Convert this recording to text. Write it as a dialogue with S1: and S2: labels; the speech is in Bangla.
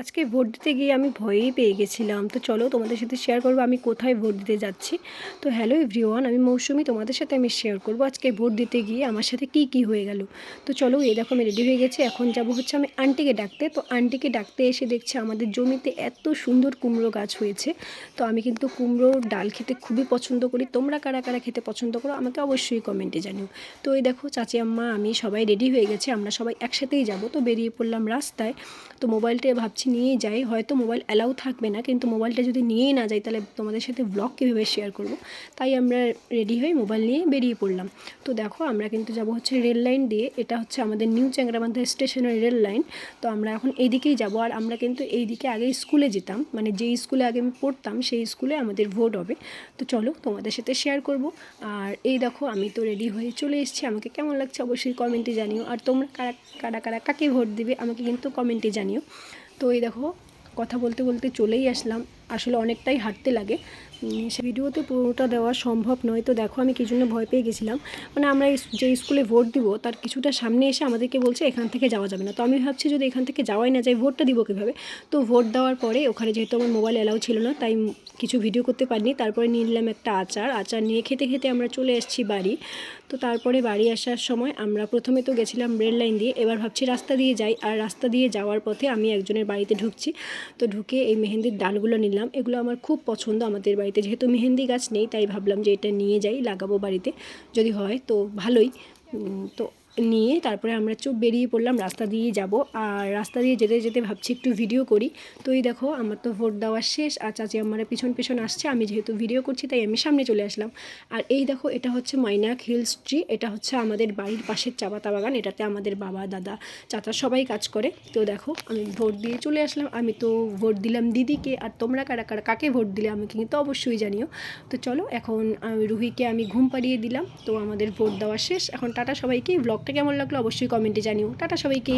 S1: আজকে ভোট দিতে গিয়ে আমি ভয়েই পেয়ে গেছিলাম। তো চলো তোমাদের সাথে শেয়ার করবো আমি কোথায় ভোট দিতে যাচ্ছি। তো হ্যালো এভরিওয়ান, আমি মৌসুমি, তোমাদের সাথে আমি শেয়ার করবো আজকে ভোট দিতে গিয়ে আমার সাথে কি হয়ে গেল। তো চলো, এই দেখো আমি রেডি হয়ে গেছি, এখন যাব হচ্ছে আমি আন্টিকে ডাকতে। তো আন্টিকে ডাকতে এসে দেখছি আমাদের জমিতে এত সুন্দর কুমড়ো গাছ হয়েছে। তো আমি কিন্তু কুমড়োর ডাল খেতে খুবই পছন্দ করি। তোমরা কারা কারা খেতে পছন্দ করো আমাকে অবশ্যই কমেন্টে জানিও। তো এই দেখো চাচি আম্মা আমি সবাই রেডি হয়ে গেছে, আমরা সবাই একসাথেই যাব। তো বেরিয়ে পড়লাম রাস্তায়। তো মোবাইলটা ভাবছি নিয়েই যাই, হয়তো মোবাইল অ্যালাউ থাকবে না, কিন্তু মোবাইলটা যদি নিয়েই না যাই তাহলে তোমাদের সাথে ব্লগ কীভাবে শেয়ার করব। তাই আমরা রেডি হয়ে মোবাইল নিয়ে বেরিয়ে পড়লাম। তো দেখো আমরা কিন্তু যাব হচ্ছে রেল লাইন দিয়ে, এটা হচ্ছে আমাদের নিউ চ্যাংরাবান্ধা স্টেশনের রেল লাইন। তো আমরা এখন এই দিকেই যাব। আর আমরা কিন্তু এই দিকে আগে স্কুলে যেতাম, মানে যেই স্কুলে আগে আমি পড়তাম সেই স্কুলে আমাদের ভোট হবে। তো চলো তোমাদের সাথে শেয়ার করব। আর এই দেখো আমি তো রেডি হয়ে চলে এসেছি, আমাকে কেমন লাগছে অবশ্যই কমেন্টে জানিও। আর তোমরা কারা কারা কারা কাকে ভোট দিবে আমাকে কিন্তু কমেন্টে জানিও। তো এই দেখো কথা বলতে বলতে চলেই আসলাম, আসলে অনেকটাই হাঁটতে লাগে, সে ভিডিওতে পুরোটা দেওয়া সম্ভব নয়। তো দেখো আমি কি জন্য ভয় পেয়ে গেছিলাম, মানে আমরা যে স্কুলে ভোট দিব তার কিছুটা সামনে এসে আমাদেরকে বলছে এখান থেকে যাওয়া যাবে না। তো আমি ভাবছি যদি এখান থেকে যাওয়াই না যায় ভোটটা দিব কীভাবে। তো ভোট দেওয়ার পরে ওখানে যেহেতু আমার মোবাইল অ্যালাউ ছিল না তাই কিছু ভিডিও করতে পারিনি। তারপরে নিয়ে নিলাম একটা আচার নিয়ে খেতে খেতে আমরা চলে এসেছি বাড়ি। তো তারপরে বাড়ি আসার সময় আমরা প্রথমে তো গেছিলাম রেল লাইন দিয়ে, এবার ভাবছি রাস্তা দিয়ে যাই। আর রাস্তা দিয়ে যাওয়ার পথে আমি একজনের বাড়িতে ঢুকছি। তো ঢুকে এই মেহেন্দির ডালগুলো নিলাম, এগুলো আমার খুব পছন্দ। আমাদের বাড়িতে যেহেতু মেহেন্দি গাছ নেই তাই ভাবলাম যে এটা নিয়ে যাই, লাগাবো বাড়িতে, যদি হয় তো ভালোই। তো নিয়ে তারপরে আমরা বেরিয়ে পড়লাম, রাস্তা দিয়েই যাব। আর রাস্তা দিয়ে যেতে যেতে ভাবছি একটু ভিডিও করি। তো এই দেখো আমার তো ভোট দেওয়া শেষ, আর চাচি আমার পিছন পিছন আসছে, আমি যেহেতু ভিডিও করছি তাই আমি সামনে চলে আসলাম। আর এই দেখো এটা হচ্ছে মাইনাক হিলস ট্রি, এটা হচ্ছে আমাদের বাড়ির পাশের চা পাতা বাগান, এটাতে আমাদের বাবা দাদা চাচা সবাই কাজ করে। তো দেখো আমি ভোট দিয়ে চলে আসলাম, আমি তো ভোট দিলাম দিদিকে। আর তোমরা কারা কারা কাকে ভোট দিলে আমাকে কিন্তু অবশ্যই জানিও। তো চলো এখন রুহিকে আমি ঘুম পাড়িয়ে দিলাম। তো আমাদের ভোট দেওয়া শেষ, এখন টাটা সবাইকে। ব্লগটা কেমন লাগলো অবশ্যই কমেন্টে জানিও। টাটা সবাইকে।